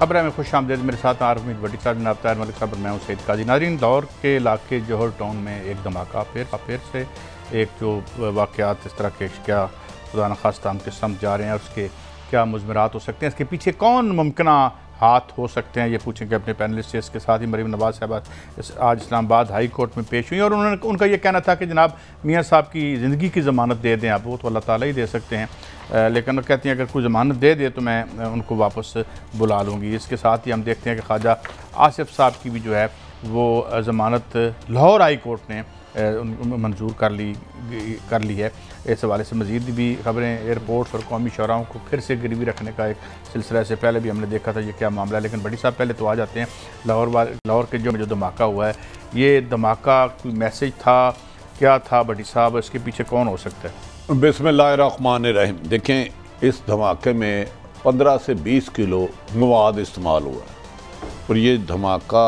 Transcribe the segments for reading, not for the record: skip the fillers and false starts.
खबर में खुश आमदेद। मेरे साथ आरमीद भट्टी साहब, जनाब ताहिर मलिक साहब, मैं हूं सईद काजी। नाज़रीन, लाहौर के इलाके जौहर टाउन में एक धमाका, फिर से एक जो वाक़यात इस तरह के क्या खुदा न खास्ता हम किस्म जा रहे हैं, उसके क्या मुज़मरात हो सकते हैं, इसके पीछे कौन मुमकिना हाथ हो सकते हैं, ये पूछेंगे अपने पैनलिस्ट से। इसके साथ ही मरीम नवाज़ साहब आज इस्लामाबाद हाई कोर्ट में पेश हुई और उनका ये कहना था कि जनाब मियाँ साहब की ज़िंदगी की ज़मानत दे दें आप, वो तो अल्लाह ताला ही दे सकते हैं, लेकिन वो कहती हैं अगर कोई ज़मानत दे दे तो मैं उनको वापस बुला लूँगी। इसके साथ ही हम देखते हैं कि ख्वाजा आसिफ साहब की भी जो है वो ज़मानत लाहौर हाई कोर्ट ने मंजूर कर ली है। इस हवाले से मज़ीद भी खबरें, एयरपोर्ट्स और कौमी शौराहों को फिर से गिरवी रखने का एक सिलसिला से पहले भी हमने देखा था ये क्या मामला है। लेकिन बड़ी साहब पहले तो आ जाते हैं लाहौर के जो धमाका हुआ है, ये धमाका कोई मैसेज था, क्या था बड़ी साहब, इसके पीछे कौन हो सकता है? बिस्मिल्लाहिर्रहमानिर्रहीम। देखें, इस धमाके में 15 से 20 किलो मवाद इस्तेमाल हुआ है और ये धमाका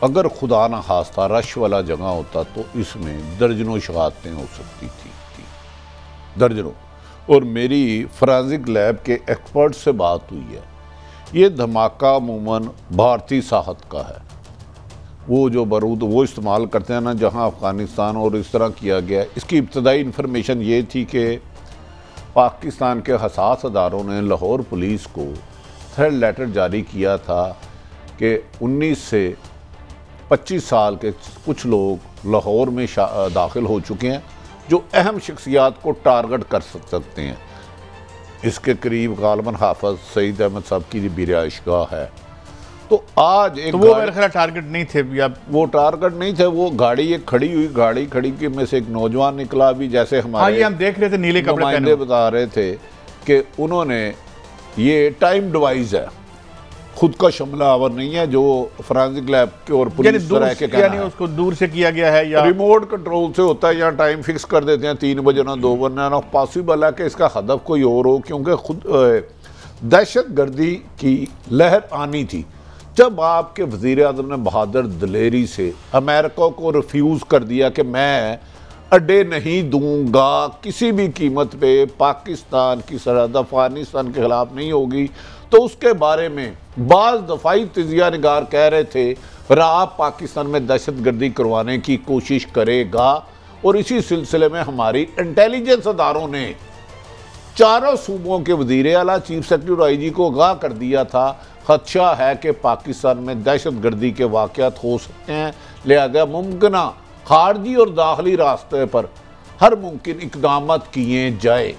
अगर खुदा न खास्ता रश वाला जगह होता तो इसमें दर्जनों शहादतें हो सकती थी दर्जनों। और मेरी फोरेंसिक लैब के एक्सपर्ट से बात हुई है, ये धमाका अमूमन भारतीय साहत का है। वो जो बारूद वो इस्तेमाल करते हैं ना, जहां अफ़गानिस्तान और इस तरह किया गया। इसकी इब्तदाई इन्फॉर्मेशन ये थी कि पाकिस्तान के हसास अदारों ने लाहौर पुलिस को थ्रेड लेटर जारी किया था कि 19 से 25 साल के कुछ लोग लाहौर में दाखिल हो चुके हैं जो अहम शख्सियात को टारगेट कर सकते हैं। इसके करीब गालबन हाफिज सईद अहमद साहब की भी रिहाइशगाह है। तो आज एक, तो वो मेरे ख्याल टारगेट नहीं थे, वो टारगेट नहीं थे। वो गाड़ी एक खड़ी हुई, गाड़ी खड़ी के में से एक नौजवान निकला भी, जैसे हमारे हम देख रहे थे नीले कपड़े नुमाइंदे बता रहे थे कि उन्होंने ये टाइम डिवाइस है, खुद का शमला आवर नहीं है, जो फोरेंसिक लैब के और पुलिस तरह के यानी उसको दूर से किया गया है या रिमोट कंट्रोल से होता है, या टाइम फिक्स कर देते हैं 3 बजे ना 2 बजे ना। पॉसिबल है कि इसका हदफ कोई और हो, क्योंकि खुद दहशत गर्दी की लहर आनी थी जब आपके वज़ीर आज़म ने बहादुर दिलेरी से अमेरिका को रिफ्यूज़ कर दिया कि मैं अड्डे नहीं दूंगा, किसी भी कीमत पे पाकिस्तान की सरहद अफगानिस्तान के ख़िलाफ़ नहीं होगी। तो उसके बारे में बाज़ दफ़ाई तजिया निगार कह रहे थे राब पाकिस्तान में दहशत गर्दी करवाने की कोशिश करेगा। और इसी सिलसिले में हमारी इंटेलिजेंस अदारों ने चारों सूबों के वज़ीर आला, चीफ सेक्रेटरी और IG को आगाह कर दिया था खदशा है कि पाकिस्तान में दहशत गर्दी के वाक़यात हो सकते हैं, लिहाजा मुमकिना खारजी और दाखिली रास्ते पर हर मुमकिन इक़दाम किए जाए।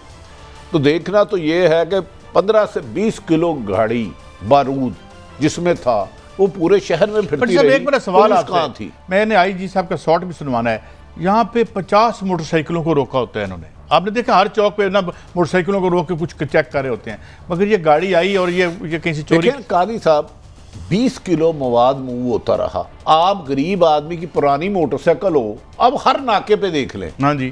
तो देखना तो ये है कि 15 से 20 किलो गाड़ी बारूद जिसमें था वो पूरे शहर में फिरती रही। एक मेरा सवाल कहाँ थी? मैंने IG साहब का शॉट भी सुनवाना है। यहाँ पे 50 मोटरसाइकिलों को रोका होता है इन्होंने, आपने देखा हर चौक पे ना मोटरसाइकिलों को रोक के कुछ चेक कर रहे होते हैं, मगर ये गाड़ी आई और ये कहीं से चोरी। कादी साहब, 20 किलो मवाद मूव होता रहा। आप गरीब आदमी की पुरानी मोटरसाइकिल हो, अब हर नाके पे देख लें। हाँ जी,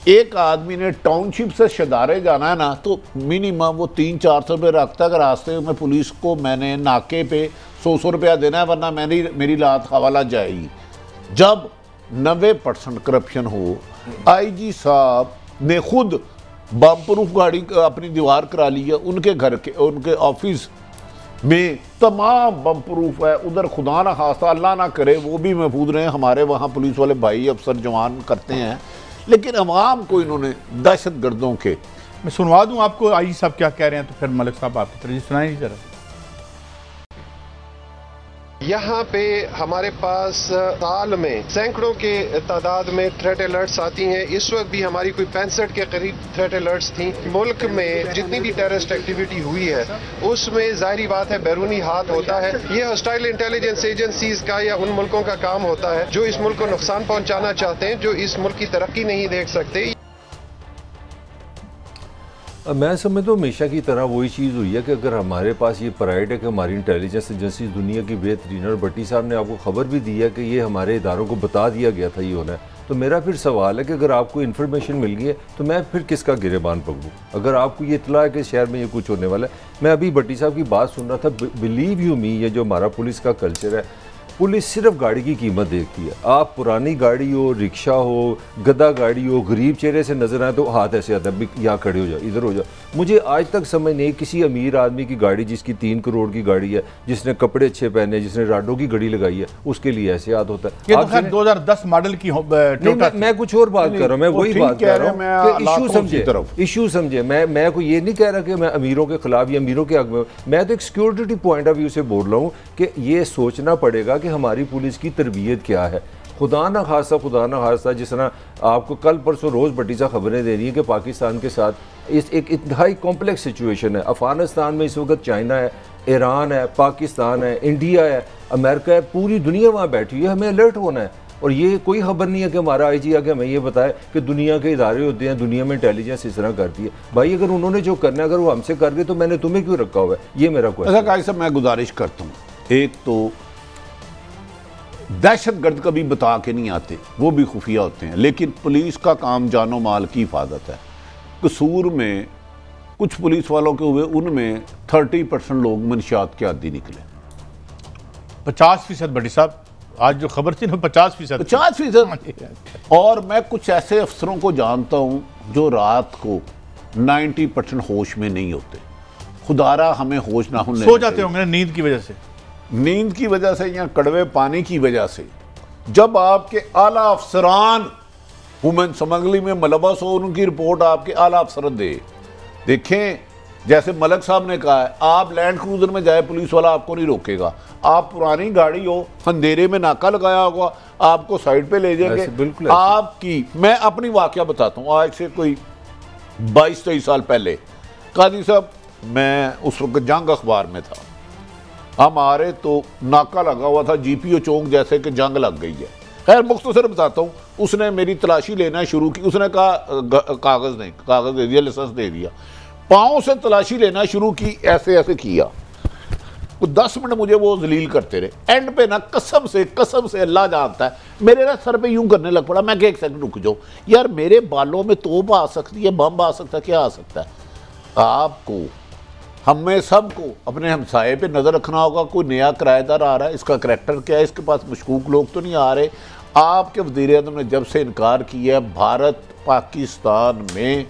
एक आदमी ने टाउनशिप से शदारे जाना है ना, तो मिनिमम वो 300-400 रुपये रखता है। रास्ते में पुलिस को मैंने नाके पे 100 रुपया देना है, वरना मेरी लात हवाला जाएगी। जब 90% करप्शन हो, IG साहब ने खुद बम प्रूफ गाड़ी अपनी दीवार करा ली है। उनके घर के, उनके ऑफिस में तमाम बम प्रूफ है। उधर खुदा ना खास्ता, अल्लाह ना करे वो भी महफूज रहे, हमारे वहाँ पुलिस वाले भाई अफसर जवान करते हैं, लेकिन अवाम को इन्होंने दहशत गर्दों के। मैं सुनवा दूं आपको IG साहब क्या कह रहे हैं, तो फिर मलिक साहब आपकी तरह सुनाए नहीं जरा। यहाँ पे हमारे पास साल में सैकड़ों के तादाद में थ्रेट अलर्ट्स आती हैं। इस वक्त भी हमारी कोई 65 के करीब थ्रेट अलर्ट्स थी। मुल्क में जितनी भी टेररिस्ट एक्टिविटी हुई है उसमें जाहिर बात है बैरूनी हाथ होता है। ये हॉस्टाइल इंटेलिजेंस एजेंसीज का या उन मुल्कों का काम होता है जो इस मुल्क को नुकसान पहुंचाना चाहते हैं, जो इस मुल्क की तरक्की नहीं देख सकते। मैं समझता हूँ हमेशा की तरह वही चीज़ हुई है कि अगर हमारे पास ये प्राइड है कि हमारी इंटेलिजेंस एजेंसी दुनिया की बेहतरीन, और भट्टी साहब ने आपको खबर भी दी है कि ये हमारे इदारों को बता दिया गया था ये होना है, तो मेरा फिर सवाल है कि अगर आपको इन्फॉर्मेशन मिल गई है तो मैं फिर किसका गिरेबान पकड़ूँ? अगर आपको ये इतला है कि शहर में ये कुछ होने वाला है। मैं अभी भट्टी साहब की बात सुन रहा था, बिलीव यू मी, ये जो हमारा पुलिस का कल्चर है, पुलिस सिर्फ गाड़ी की कीमत देखती है। आप पुरानी गाड़ी हो, रिक्शा हो, गधा गाड़ी हो, गरीब चेहरे से नजर आए तो हाथ ऐसे आता है, यहाँ खड़े हो जाओ, इधर हो जाओ। मुझे आज तक समझ नहीं, किसी अमीर आदमी की गाड़ी जिसकी 3 करोड़ की गाड़ी है, जिसने कपड़े अच्छे पहने, जिसने राडो की घड़ी लगाई है, उसके लिए ऐसे याद होता है। ये तो खैर 2010 मॉडल की मैं कुछ और बात कर रहा हूँ, मैं वही बात कर रहा हूँ कि इशू समझे। मैं कोई ये नहीं कह रहा कि मैं अमीरों के खिलाफ या अमीरों के हक में, मैं तो एक सिक्योरिटी पॉइंट ऑफ व्यू से बोल रहा हूँ कि ये सोचना पड़ेगा कि हमारी पुलिस की तरबियत क्या है। खुदा ना खासा जिस तरह आपको कल परसों रोज़ भट्टी सा खबरें दे रही हैं कि पाकिस्तान के साथ इस एक इंतहाई कॉम्प्लेक्स सिचुएशन है। अफगानिस्तान में इस वक्त चाइना है, ईरान है, पाकिस्तान है, इंडिया है, अमेरिका है, पूरी दुनिया वहाँ बैठी है। हमें अलर्ट होना है। और ये कोई खबर नहीं है कि हमारा IG आके हमें ये बताए कि दुनिया के इदारे होते हैं, दुनिया में इंटेलिजेंस इस तरह करती है। भाई अगर उन्होंने जो करना है, अगर वो हमसे कर गए तो मैंने तुम्हें क्यों रखा हुआ है? ये मेरा क्वेश्चन। अच्छा काजी साहब, मैं गुजारिश करता हूँ, एक तो दहशतगर्द कभी बता के नहीं आते, वो भी खुफिया होते हैं, लेकिन पुलिस का काम जानो माल की हिफाजत है। कसूर में कुछ पुलिस वालों के हुए, उनमें 30% लोग मनशियात के आदी निकले। 50% भट्टी साहब, आज जो खबर थी ना 50%। और मैं कुछ ऐसे अफसरों को जानता हूँ जो रात को 90% होश में नहीं होते। खुदारा हमें होश ना होने, सो जाते होंगे नींद की वजह से, नींद की वजह से या कड़वे पानी की वजह से। जब आपके आला अफसरान ह्यूमन स्मगलिंग में मुलव्वस हो, उनकी रिपोर्ट आपके आला अफसर दे। देखें, जैसे मलक साहब ने कहा है, आप लैंड क्रूजर में जाए, पुलिस वाला आपको नहीं रोकेगा। आप पुरानी गाड़ी हो, अंधेरे में नाका लगाया होगा, आपको साइड पे ले जाएंगे। आपकी, मैं अपनी वाकया बताता हूँ, आज से कोई 22-23 साल पहले, काजी साहब, मैं उस वक्त जंग अखबार में था, हमारे तो नाका लगा हुआ था GPO चौक, जैसे कि जंग लग गई है। खैर मुख्तसर बताता हूँ, उसने मेरी तलाशी लेना शुरू की। उसने कहा कागज़ नहीं, कागज़ दे दिया, लाइसेंस दे दिया, पाँव से तलाशी लेना शुरू की, ऐसे ऐसे किया। 10 मिनट मुझे वो जलील करते रहे। एंड पे ना कसम से अल्लाह जानता है, मेरे ना सर पे यूं करने लग पड़ा। मैं 1 सेकंड रुक जाओ यार, मेरे बालों में तोप आ सकती है, बम आ सकता है, क्या आ सकता है। आपको, हमें सबको अपने हमसाये पे नज़र रखना होगा। कोई नया किराएदार आ रहा है, इसका करैक्टर क्या है, इसके पास मशकूक लोग तो नहीं आ रहे। आपके वज़ीर-ए-आज़म ने जब से इनकार किया, भारत पाकिस्तान में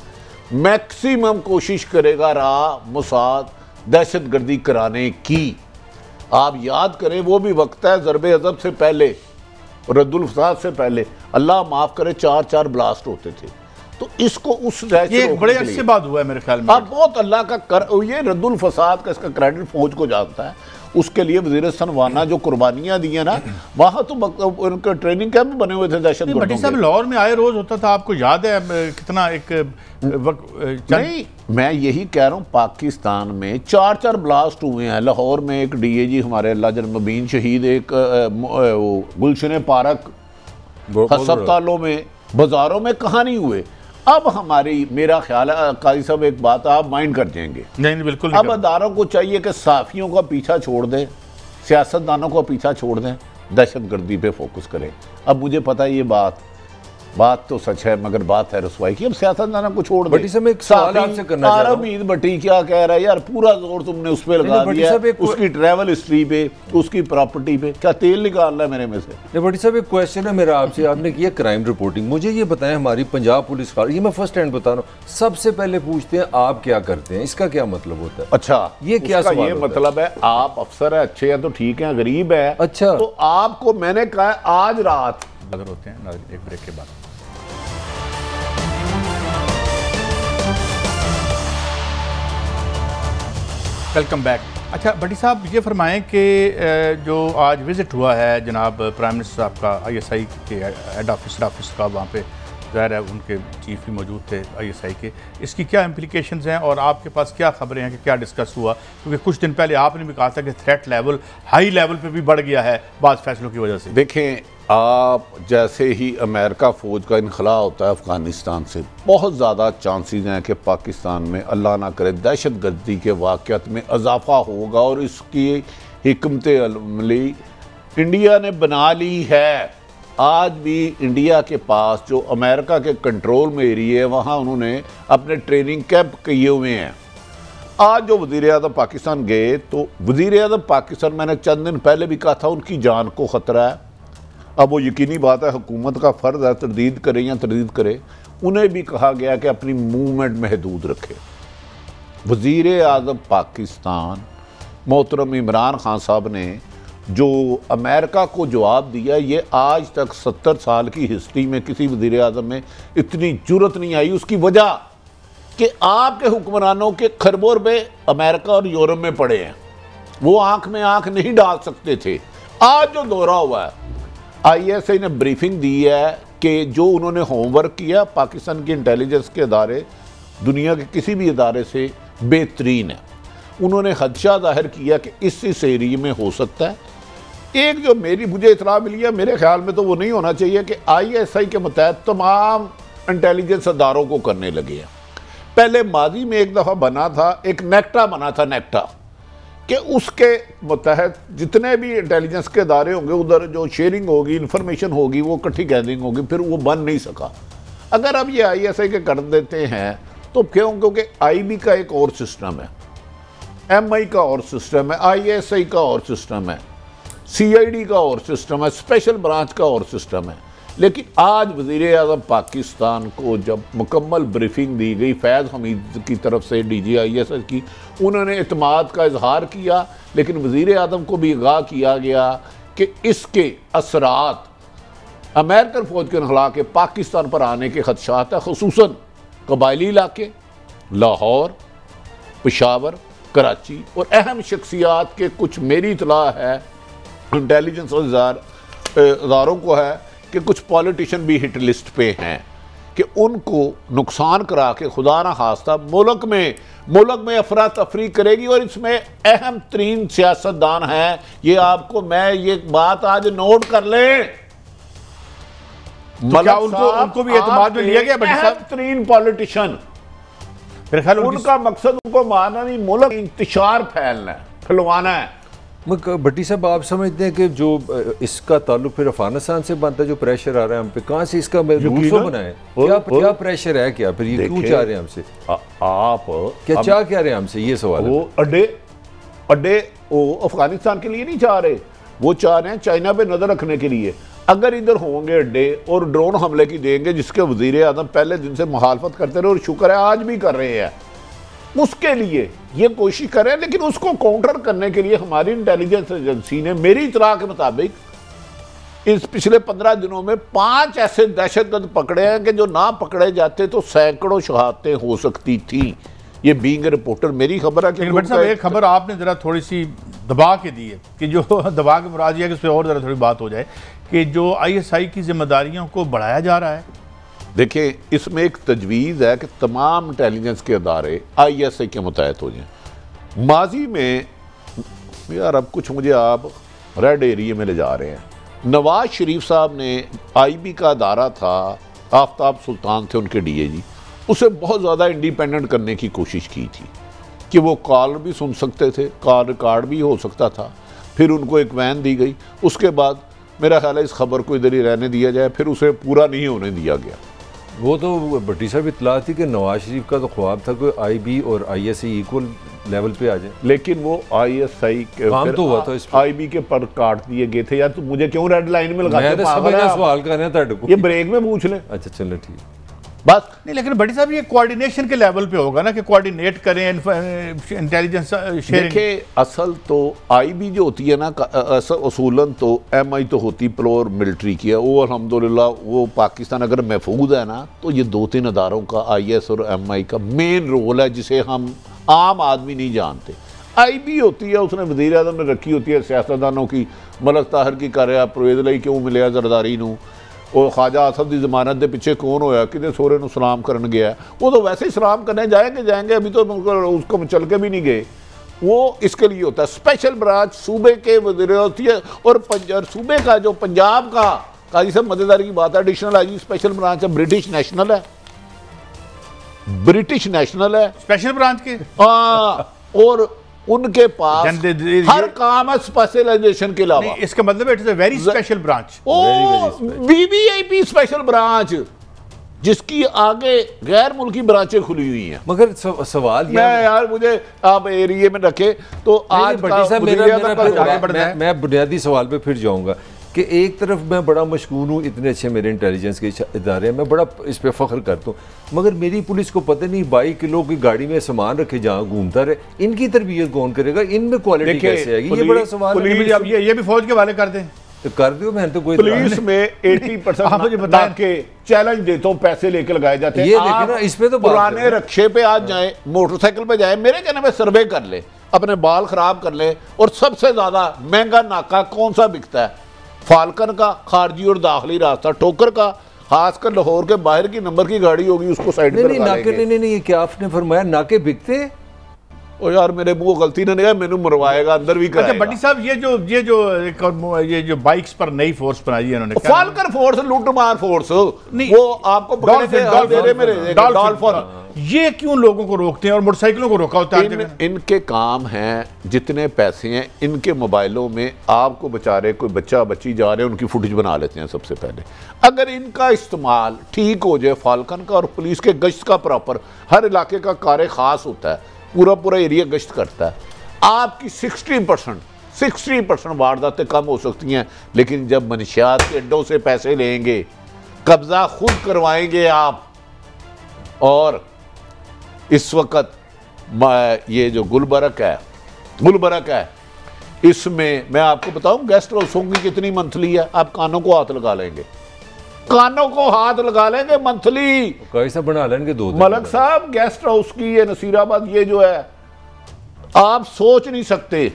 मैक्सिमम कोशिश करेगा रहा मोसाद दहशतगर्दी कराने की। आप याद करें, वो भी वक्त है ज़रबे अज़ब से पहले, रद्दुल फसाद से पहले, अल्लाह माफ़ करे, 4 ब्लास्ट होते थे। तो इसको उस ये बड़े अच्छे बात हुआ है मेरे ख्याल में। आप बहुत अल्लाह का कर, ये रद्दुल फसाद का इसका क्रेडिट फौज को जाता है। उसके लिए वज़ीर सनवाना जो कुर्बानियां दी है ना, वहाँ तो उनके ट्रेनिंग कैंप बने हुए थे दहशतगर्दों के। साहब लाहौर में आए रोज होता था, आपको याद है कितना एक नहीं, मैं यही कह रहा हूँ, पाकिस्तान में 4 ब्लास्ट हुए हैं। लाहौर में एक DAG हमारे अल्लाह जन्मबीन शहीद, एक गुलशन पार्क, अस्पतालों में, बाजारों में कहाँ नहीं हुए। अब हमारी, मेरा ख्याल है काजी साहब, एक बात आप माइंड कर जाएंगे। नहीं बिल्कुल। अब अदारों को चाहिए कि साफियों का पीछा छोड़ दें, सियासतदानों का पीछा छोड़ दें, दहशतगर्दी पे फोकस करें। अब मुझे पता है ये बात तो सच है, मगर बात है रसवाई की। अब सियासतदानों को छोड़ दें। आरब ईद भट्टी क्या कह रहा है यार, पूरा जोर तुमने उस पर लगा दिया, उसकी ट्रैवल हिस्ट्री पे, उसकी प्रॉपर्टी पे, क्या तेल निकाल रहा है मेरे में से। भट्टी साहब, एक क्वेश्चन है मेरा आपसे, आपने किया क्राइम रिपोर्टिंग, मुझे ये बताएं, हमारी पंजाब पुलिस, ये मैं फर्स्ट हैंड बता रहा हूँ, सबसे पहले पूछते हैं आप क्या करते हैं, इसका क्या मतलब होता है? अच्छा, ये क्या ये मतलब है, आप अफसर है, अच्छे हैं तो ठीक है, गरीब है, अच्छा, तो आपको मैंने कहा आज रात अगर होते हैं एक ब्रेक के बाद। Welcome back. अच्छा भट्टी साहब, ये फरमाएं कि जो आज विज़िट हुआ है जनाब प्राइम मिनिस्टर साहब का ISI के हेड ऑफिस का, वहाँ पे ज़ाहिर है उनके चीफ भी मौजूद थे ISI के, इसकी क्या इम्प्लिकेशंस हैं और आपके पास क्या खबरें हैं कि क्या डिस्कस हुआ? क्योंकि कुछ दिन पहले आपने भी कहा था कि थ्रेट लेवल हाई लेवल पे भी बढ़ गया है बाज़ फैसलों की वजह से। देखें, आप जैसे ही अमेरिका फ़ौज का इनखला होता है अफ़गानिस्तान से, बहुत ज़्यादा चांसेस हैं कि पाकिस्तान में अल्लाह ना करे दहशतगर्दी के वाक़यात में इजाफ़ा होगा। और इसकी हिकमत अमली इंडिया ने बना ली है। आज भी इंडिया के पास जो अमेरिका के कंट्रोल में एरिया है, वहाँ उन्होंने अपने ट्रेनिंग कैंप किए हुए हैं। आज जो वज़ीर आज़म पाकिस्तान गए, तो वज़ीर आज़म पाकिस्तान, मैंने चंद दिन पहले भी कहा था, उनकी जान को ख़तरा है। अब वो यकीनी बात है, हुकूमत का फ़र्ज़ है तरदीद करे या तरदीद करे। उन्हें भी कहा गया कि अपनी मूवमेंट महदूद रखे। वज़ीर आज़म पाकिस्तान मोहतरम इमरान खान साहब ने जो अमेरिका को जवाब दिया, ये आज तक 70 साल की हिस्ट्री में किसी वज़ीर आज़म में इतनी जुर्रत नहीं आई। उसकी वजह कि आपके हुक्मरानों के खरबों रुपए अमेरिका और यूरोप में पड़े हैं, वो आंख में आंख नहीं डाल सकते थे। आज जो दौरा हुआ है, ISI ने ब्रीफिंग दी है कि जो उन्होंने होमवर्क किया, पाकिस्तान के इंटेलिजेंस के अदारे दुनिया के किसी भी अदारे से बेहतरीन है। उन्होंने खदशा जाहिर किया कि इस एरिया में हो सकता है। एक जो मुझे इतला मिली है, मेरे ख्याल में तो वो नहीं होना चाहिए कि ISI के मुताबिक तमाम इंटेलिजेंस अदारों को करने लगे हैं। पहले माजी में एक दफ़ा बना था, एक नेक्टा बना था, नेक्टा, कि उसके मुतहत जितने भी इंटेलिजेंस के अदारे होंगे उधर जो शेयरिंग होगी, इंफॉर्मेशन होगी, वो इकट्ठी गैदरिंग होगी, फिर वो बन नहीं सका। अगर अब ये ISI के कर देते हैं तो क्यों? क्योंकि IB का एक और सिस्टम है, MI का और सिस्टम है, ISI का और सिस्टम है, CID का और सिस्टम है, स्पेशल ब्रांच का और सिस्टम है। लेकिन आज वज़ीर आज़म पाकिस्तान को जब मुकम्मल ब्रीफिंग दी गई फैज़ हमीद की तरफ से, DG ISI की, उन्होंने इत्माद का इजहार किया, लेकिन वज़ीर आज़म को भी आगाह किया गया कि इसके असरात अमेरिकन फ़ौज के नखला के पाकिस्तान पर आने के खदशात हैं, खुसूसन कबायली इलाके, लाहौर, पेशावर, कराची और अहम शख्सियात के कुछ, मेरी इतला है इंटेलिजेंस इदारों को है कि कुछ पॉलिटिशियन भी हिट लिस्ट पे हैं कि उनको नुकसान करा के खुदा ना खास्ता मुल्क में अफरा तफरी करेगी। और इसमें अहम तरीन सियासतदान हैं, ये आपको मैं ये बात आज नोट कर लें। तो क्या उनको भी एतमाद में लिया गया? अहम तरीन पॉलिटिशियन, मेरे ख्याल उनका मकसद उनको मारना नहीं, मुल्क इंतशार फैलना है, फैलवाना है। भट्टी साहब, आप समझते हैं कि जो इसका ताल्लुक फिर अफगानिस्तान से बनता है, जो प्रेशर आ रहा है हम पे, कहाँ से इसका रूल्स बनाए? क्या प्रेशर है? क्या फिर ये क्यों चाह रहे हैं हमसे? आप क्या चाह क्या रहे हैं हमसे, ये सवाल है। वो अड्डे वो अफगानिस्तान के लिए नहीं चाह रहे, वो चाह रहे हैं चाइना पे नजर रखने के लिए। अगर इधर होंगे अड्डे और ड्रोन हमले की देंगे, जिसके वजीर आजम पहले दिन से मुखालफत करते रहे और शुक्र है आज भी कर रहे हैं, उसके लिए ये कोशिश करें। लेकिन उसको काउंटर करने के लिए हमारी इंटेलिजेंस एजेंसी ने, मेरी इतला के मुताबिक, इस पिछले 15 दिनों में 5 ऐसे दहशतगर्द पकड़े हैं कि जो ना पकड़े जाते तो सैकड़ों शहादतें हो सकती थी। ये बीइंग रिपोर्टर मेरी खबर है कि एक खबर आपने जरा थोड़ी सी दबा के दी है कि जो दबा के मुराद है कि उस पर और जरा थोड़ी बात हो जाए कि जो ISI की जिम्मेदारियों को बढ़ाया जा रहा है। देखिए, इसमें एक तजवीज़ है कि तमाम इंटेलिजेंस के अदारे ISI के मुतहत हो जाएं। माजी में यार, अब कुछ मुझे आप रेड एरिया में ले जा रहे हैं। नवाज शरीफ साहब ने IB का अदारा था, आफ्ताब सुल्तान थे उनके DAG, उसे बहुत ज़्यादा इंडिपेंडेंट करने की कोशिश की थी कि वो कॉल भी सुन सकते थे, कॉल रिकॉर्ड भी हो सकता था। फिर उनको एक वैन दी गई, उसके बाद मेरा ख्याल है इस खबर को इधर ही रहने दिया जाए, फिर उसे पूरा नहीं होने दिया गया। वो तो भट्टी साहब इतला थी कि नवाज शरीफ का तो ख्वाब था कि IB और ISI इक्वल लेवल पे आ जाए, लेकिन वो ISI के काम तो हुआ था, IB के पर काट दिए गए थे। यार तो मुझे क्यों रेड लाइन में लगाते हैं? सवाल कर रहे हैं, ये ब्रेक में पूछ ले। अच्छा चलो ठीक, बस नहीं, लेकिन भट्टी साहब ये कोऑर्डिनेशन के लेवल पे होगा ना कि कोऑर्डिनेट करें इंटेलिजेंस शेयरिंग। देखिए, असल तो IB जो होती है ना, असूलन तो MI तो होती प्लोर मिलिट्री की है, वो अल्हम्दुलिल्लाह वो पाकिस्तान अगर महफूज है ना, तो ये 2-3 अदारों का IS और MI का मेन रोल है जिसे हम आम आदमी नहीं जानते। IB होती है, उसने वज़ीर आज़म ने रखी होती है सियासतदानों की, मलक ताहिर की कर रहा परवेज़ लई क्यों मिले जरदारी नूं, और ख्वाजा असद की जमानत के पिछे कौन होया कि सोरे नूं सलाम करन गया, वो तो वैसे ही सलाम करने जाएंगे, अभी तो उसको चल के भी नहीं गए। वो इसके लिए होता है स्पेशल ब्रांच, सूबे के वज़ीर होती है, और सूबे का जो पंजाब का काजी साहब मजेदारी की बात है, एडिशनल IG स्पेशल ब्रांच है, ब्रिटिश नेशनल है स्पेशल ब्रांच के। हाँ, और उनके पास हर काम है स्पेशलाइजेशन के अलावा। इसका मतलब it is a very special branch, VVIP special branch. जिसकी आगे गैर मुल्की ब्रांचें खुली हुई हैं। मगर सवाल मैं यार मुझे आप एरिए में रखे तो आज मैं बुनियादी सवाल पे फिर जाऊंगा कि एक तरफ मैं बड़ा मशहूर हूँ, इतने अच्छे मेरे इंटेलिजेंस के इदारे हैं, मैं बड़ा इस पे फख्र करता हूँ, मगर मेरी पुलिस को पता नहीं 22 किलो की गाड़ी में सामान रखे जहाँ घूमता रहे, इनकी तरबियत कौन करेगा, इनमें क्वालिटी कैसे आएगी, ये बड़ा सवाल है। ये भी फौज के वाले कर दें तो कर दो, मैं तो कोई पुलिस में 80% के चैलेंज देता हूँ, पैसे लेकर लगाए जाते हैं। ये देखे ना, इस पे तो पुराने रक्षे पे आज जाए, मोटरसाइकिल पे जाए, मेरे कहने में सर्वे कर ले, अपने बाल खराब कर ले, और सबसे ज्यादा महंगा नाका कौन सा बिकता है? फाल्कन का खारजी और दाखिली रास्ता, ठोकर का, खासकर लाहौर के बाहर की नंबर की गाड़ी होगी उसको साइड पे लगा लेंगे। नहीं, ये क्या आपने फरमाया, नाके बिकते? ओ यार मेरे मुंह गलती ने नहीं, मैंने मरवाएगा अंदर भी कराएगा। अच्छा भट्टी साहब, ये जो बाइक्स पर नई फोर्स बनाई है इन्होंने, फाल्कन फोर्स, लूटमार फोर्स, वो आपको डॉल्फिन, ये क्यों लोगों को रोकते हैं और मोटरसाइकिलों को रोका होता है? इनके काम हैं, जितने पैसे हैं इनके मोबाइलों में, आपको बेचारे कोई बच्चा बच्ची जा रहे हैं उनकी फुटेज बना लेते हैं सबसे पहले। अगर इनका इस्तेमाल ठीक हो जाए, फाल्कन का और पुलिस के गश्त का प्रॉपर, हर इलाके का कार्य खास होता है, पूरा एरिया गश्त करता है, आपकी 60% वारदातें कम हो सकती हैं। लेकिन जब मनशियात के अड्डों से पैसे लेंगे, कब्जा खुद करवाएंगे आप, और इस वक्त ये जो गुलबर्ग है, इसमें मैं आपको बताऊं गेस्ट हाउसों की कितनी मंथली है, आप कानों को हाथ लगा लेंगे, मंथली कैसा बना लेंगे। दो मलक साहब गेस्ट हाउस की ये नसीराबाद, ये जो है आप सोच नहीं सकते।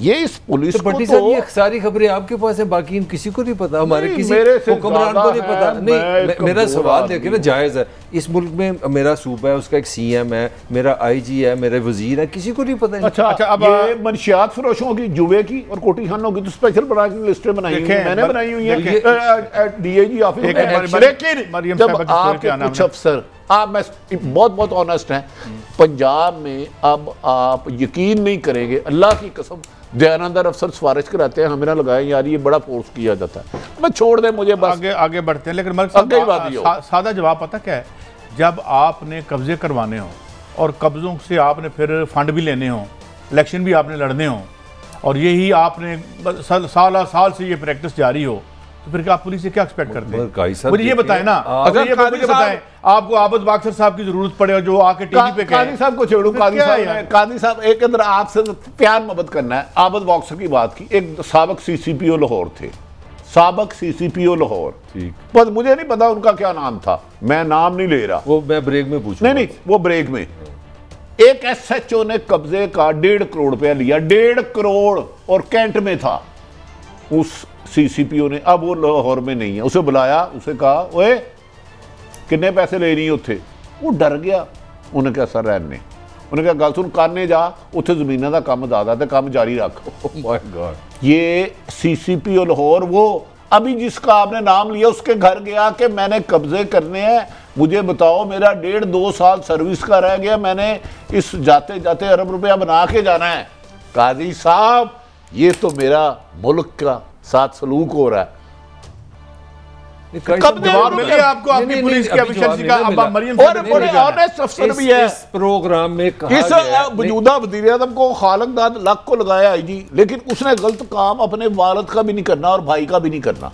ये इस पुलिस तो भट्टी साहब, ये सारी खबरें आपके पास है, बाकी इन किसी को नहीं पता, हमारे किसी हुक्मरान को नहीं पता। नहीं, मेरा सवाल देखे ना जायज़ है, इस मुल्क में मेरा सूबा है, उसका एक CM है, मेरा IG है, मेरे वजीर है, किसी को नहीं पता। अच्छा, अब ये मनशियात फरोशों की, जुए की और कोटी खानों की तो स्पेशल बना के लिस्टें बनाई हुई हैं, मैंने बनाई हुई है DIG ऑफिस में। लेकिन जब आपके कुछ अफसर, मैं बहुत ऑनेस्ट हैं, पंजाब में अब आप यकीन नहीं करेंगे, अल्लाह की कसम, दयानंदर अफसर सिफारिश कराते हैं, हमें ना लगाए यार ये बड़ा फोर्स किया जाता है, मैं छोड़ दे मुझे बस, आगे बढ़ते हैं। लेकिन मलिक साहब, सादा जवाब पता क्या है, जब आपने कब्जे करवाने हो और कब्जों से आपने फिर फंड भी लेने हो, इलेक्शन भी आपने लड़ने हो, और यही आपने साल से ये प्रैक्टिस जारी हो, तो फिर क्या आप पुलिस से क्या एक्सपेक्ट करते हैं? मुझे ये बताएं ना, अगर ये मुझे बताएं, आपको आबद बाक्सर साहब की जरूरत पड़े और जो आके टीवी पे कादी साहब को छोड़ो, कादी साहब एक अंदर आपसे प्यार मोहब्बत करना है। आबद बाक्सर की बात की, एक साबक CCPO लाहौर थे, साबक CCPO लाहौर, पर मुझे नहीं पता उनका क्या नाम था, मैं नाम नहीं ले रहा, वो मैं ब्रेक में पूछूंगा। नहीं, वो ब्रेक में एक SHO ने कब्जे का 1.5 करोड़ रुपया लिया, 1.5 करोड़, और कैंट में था उस CCPO ने, अब वो लाहौर में नहीं है, उसे बुलाया, उसे कहा ओए कितने पैसे ले रही उत्थे, वो डर गया, उन्हें क्या सर रहने, उन्हें क्या गल सुन करने जा, उत्थे जमीनों का काम ज़्यादा तो काम जारी रख। माय गॉड, ये CCPO लाहौर, वो अभी जिसका आपने नाम लिया उसके घर गया कि मैंने कब्जे करने हैं, मुझे बताओ, मेरा 1.5-2 साल सर्विस का रह गया, मैंने इस जाते जाते अरब रुपया बना के जाना है। कादी साहब, ये तो मेरा मुल्क का साथ सलूक हो रहा है। कब जवाब मिले आपको आपकी पुलिस की एफिशिएंसी का? अब मरियम और बड़े ऑनेस्ट अफसर भी है इस प्रोग्राम में, इस मौजूदा वज़ीर-ए-आज़म को खालक दाद लक को लगाया IG, लेकिन उसने गलत काम अपने वालिद का भी नहीं करना और भाई का भी नहीं करना।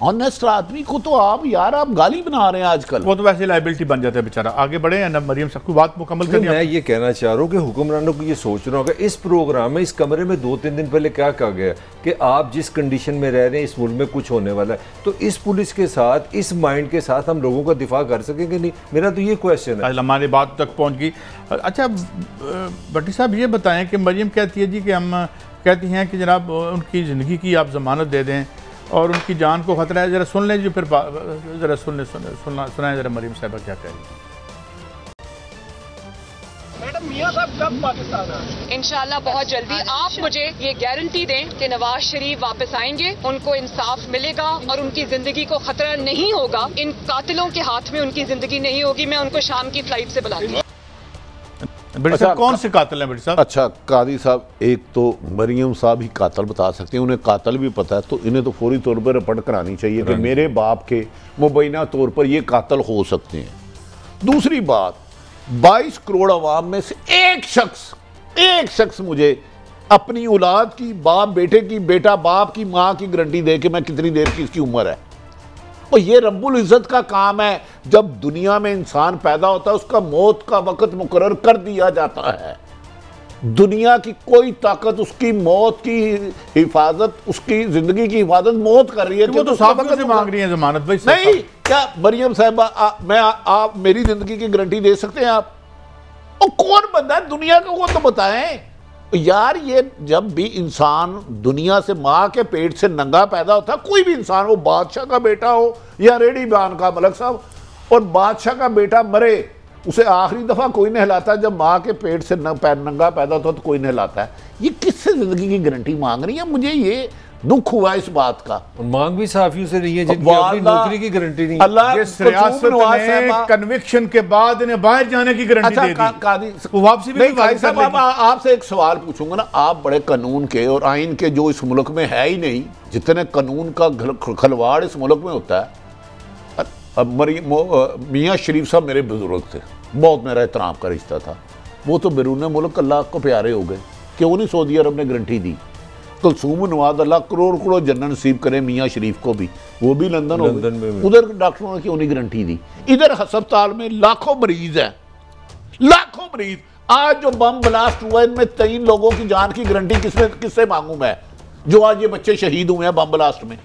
ऑनेस्ट आदमी को तो आप यार आप गाली बना रहे हैं आजकल, वो तो वैसे लाइबिलिटी बन जाता है बेचारा। आगे बढ़े हैं ना मरियम साहब, बात मुकम्मल करनी है। मैं ये कहना चाह रहा हूँ कि हुक्मरानों को ये सोचना होगा, इस प्रोग्राम में, इस कमरे में 2-3 दिन पहले क्या कहा गया कि आप जिस कंडीशन में रह रहे हैं इस मुल्क में कुछ होने वाला है, तो इस पुलिस के साथ, इस माइंड के साथ हम लोगों का दिफा कर सकेंगे नहीं? मेरा तो ये क्वेश्चन है। हमारी बात तक पहुँच गई। अच्छा भट्टी साहब, ये बताएं कि मरियम कहती है जी कि हम कहती हैं कि जनाब उनकी ज़िंदगी की आप ज़मानत दे दें और उनकी जान को खतरा है। जरा सुन लें जी, फिर जरा सुनाएं जरा मरियम साहबा क्या कह रही है। मैडम मियां साहब कब पाकिस्तान आए? इंशाल्लाह बहुत जल्दी। आप मुझे ये गारंटी दें कि नवाज शरीफ वापस आएंगे, उनको इंसाफ मिलेगा और उनकी जिंदगी को खतरा नहीं होगा, इन कातिलों के हाथ में उनकी जिंदगी नहीं होगी। मैं उनको शाम की फ्लाइट से बुलाती हूँ। बड़ी साहब कौन से कातिल हैं बड़ी साहब? अच्छा कादी साहब, एक तो मरियम साहब ही कातिल बता सकते हैं, उन्हें कातिल भी पता है, तो इन्हें तो फौरी तौर पर रिपोर्ट करानी चाहिए कि मेरे बाप के मुबैना तौर पर ये कातिल हो सकते हैं। दूसरी बात, 22 करोड़ अवाम में से एक शख्स मुझे अपनी औलाद की, बाप बेटे की, बेटा बाप की, माँ की गारंटी दे कि मैं कितनी देर की इसकी उम्र है। और ये रब्बुल इज़्ज़त का काम है, जब दुनिया में इंसान पैदा होता है उसका मौत का वक़्त मुकर्रर कर दिया जाता है। दुनिया की कोई ताकत उसकी मौत की हिफाजत, उसकी जिंदगी की हिफाजत मौत कर रही है। वो तो साहब से मांग रही है जमानत भाई। नहीं, क्या मरियम साहबा आप मेरी जिंदगी की गारंटी दे सकते हैं आप? और कौन बंदा है दुनिया का, वो तो बताएं यार। ये जब भी इंसान दुनिया से माँ के पेट से नंगा पैदा होता है, कोई भी इंसान, वो बादशाह का बेटा हो या रेडी बान का मलक साहब, और बादशाह का बेटा मरे, उसे आखिरी दफा कोई नहलाता है जब माँ के पेट से नंगा पैदा होता तो कोई नहलाता है। ये किससे जिंदगी की गारंटी मांग रही है? मुझे ये दुख हुआ इस बात का। मांग भी साफियों से नहीं है जिनकी अपनी नौकरी की गारंटी नहीं। अल्लाह कन्विक्शन के बाद इन्हें बाहर जाने की गारंटी दे दी, वो वापसी भी आपसे एक सवाल पूछूंगा ना, आप बड़े कानून के और आइन के जो इस मुल्क में है ही नहीं, जितने कानून का खलवाड़ इस मुल्क में होता है। मियाँ शरीफ साहब मेरे बुजुर्ग थे, बहुत मेरा एहतराम का रिश्ता था। वो तो बैरून मुल्क अल्लाह को प्यारे हो गए, क्यों नहीं सऊदी अरब ने गारंटी दी? कुलसूम नवाज अल्लाह करोड़ करोड़ जन्नत नसीब करे मियाँ शरीफ को भी, वो भी लंदन हो गए, उधर डॉक्टरों ने क्यों नहीं गारंटी दी? इधर अस्पताल में लाखों मरीज हैं, लाखों मरीज। आज जो बम ब्लास्ट हुआ इनमें 3 लोगों की जान की गारंटी किससे मांगू मैं, जो आज ये बच्चे शहीद हुए हैं बम ब्लास्ट में?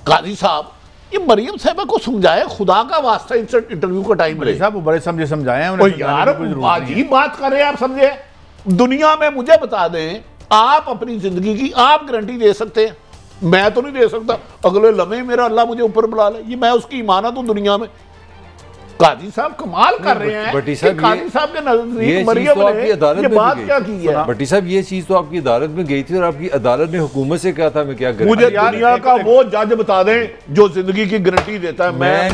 काजी साहब, ये मरियम साहबा को समझाए, खुदा का वास्ता इंटरव्यू का टाइम ले साहब, वो बड़े समझे समझाए यार, अजीब बात कर रहे हैं आप। समझे, दुनिया में मुझे बता दें, आप अपनी जिंदगी की आप गारंटी दे सकते हैं? मैं तो नहीं दे सकता। अगले लम्हे मेरा अल्लाह मुझे ऊपर बुला ले, ये मैं उसकी इमानत हूं दुनिया में। काजी साहब कमाल कर रहे हैं। भट्टी साहब, काजी साहब के नजदीक मरियम ने ये बात क्या की है? भट्टी साहब, ये चीज तो आपकी अदालत में गई थी और आपकी अदालत ने हुकूमत से कहा था मैं क्या करूं? मुझे दुनिया का वो जज बता दें जो जिंदगी की गारंटी देता है। मैं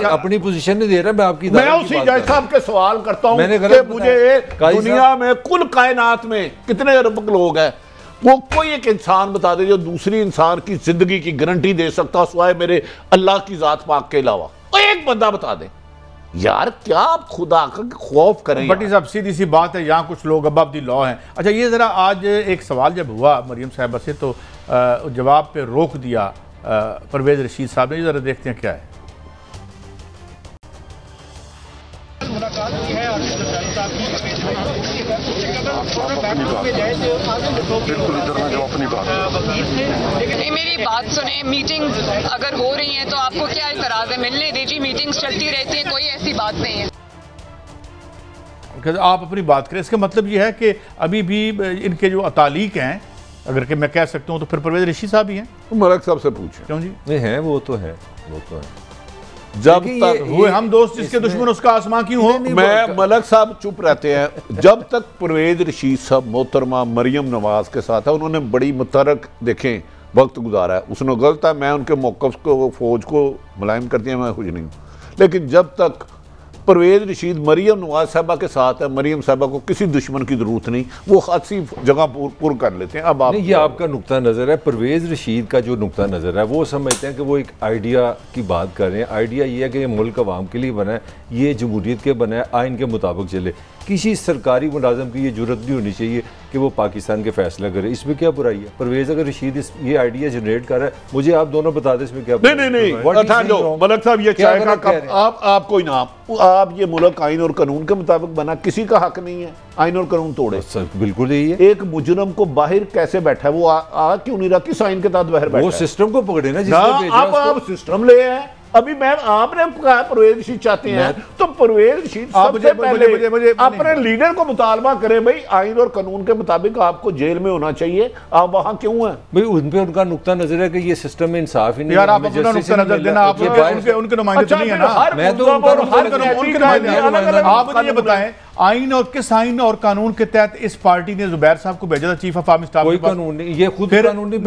अपनी पोजीशन नहीं दे रहा, मैं आपकी मैं उसी जज साहब के सवाल करता हूँ कि मुझे दुनिया में कुल कायनात में कितने अरब लोग हैं, वो कोई एक इंसान बता दे जो दूसरी इंसान की जिंदगी की गारंटी दे सकता सिवाय मेरे अल्लाह की जात पाक के अलावा। एक बंदा बता दे यार, क्या आप खुदा का खौफ करें? भट्टी साहब, सीधी सी बात है, यहाँ कुछ लोग अबव द लॉ हैं। अच्छा, ये ज़रा आज एक सवाल जब हुआ मरियम साहबा से तो जवाब पे रोक दिया परवेज़ रशीद साहब ने। ज़रा देखते हैं क्या है। मेरी बात सुने, मीटिंग अगर हो रही है तो आपको क्या इतराज है? मिलने दीजिए, मीटिंग्स चलती रहती है, कोई ऐसी बात नहीं है। आप अपनी बात करें, इसका मतलब ये है कि अभी भी इनके जो अतालीक हैं, अगर कि मैं कह सकता हूँ, तो फिर परवेज़ रशीद साहब ही हैं। मलक साहब से पूछें। क्यों जी? नहीं है, वो तो है, वो तो है। जब तक हुए हम दोस्त जिसके दुश्मन उसका आसमां क्यों हो? मैं मलक साहब चुप रहते हैं। जब तक परवेज़ रशीद साहब मोहतरमा मरियम नवाज के साथ है, उन्होंने बड़ी मुतरक देखें वक्त गुजारा है। उसने गलत है, मैं उनके मौक़िफ़ को, फौज को मुलायम करती है, मैं कुछ नहीं हूँ। लेकिन जब तक परवेज़ रशीद मरियम नवाज साहबा के साथ है, मरियम साहबा को किसी दुश्मन की जरूरत नहीं, वो खासी जगह पुर कर लेते हैं। अब आप ये आपका नुक्ता नज़र है। परवेज़ रशीद का जो नुक्ता नज़र है, वो समझते हैं कि वो एक आइडिया की बात कर रहे हैं। आइडिया ये है कि ये मुल्क अवाम के लिए बना है, ये जमहूरियत के बना है, आइन के मुताबिक चले। किसी सरकारी मुलाजम की ये जरूरत नहीं होनी चाहिए कि वो पाकिस्तान के फैसला करे। इसमें क्या बुराई है? परवेज़ अगर रशीद ये आइडिया जनरेट कर रहा है, मुझे आप दोनों बता दें इसमें क्या? नहीं मलक साहब, ये चाय का कप आप कोई ना, आप ये मुल्क आइन और कानून के मुताबिक बना, किसी का हक नहीं है आइन और कानून तोड़े। बिल्कुल यही है। एक मुजरम को बाहर कैसे बैठा है, वो आ क्यों नहीं रहा? किस आइन के तहत बाहर बैठा? वो सिस्टम को पकड़े ना, आप सिस्टम ले आए। अभी मैं आपने कहा परवेज़ रशीद चाहते हैं, तो परवेज़ रशीद सबसे पहले अपने लीडर को मुतालबा करें, भाई आइन और कानून के मुताबिक आपको जेल में होना चाहिए, आप वहां क्यों हैं? भाई उन पे उनका नुक्ता नज़र है कि ये सिस्टम में इंसाफ ही नहीं। यार आप अपना नुक्ता नज़र देना, आप उनके नुमाइंदे तो नहीं है ना। मैं तो आप मुझे ये बताएं, आइन और किस आइन और कानून के तहत इस पार्टी ने जुबैर साहब को भेजा था चीफ ऑफ आर्मी स्टाफ? कोई कानून नहीं, ये खुद कानून नहीं।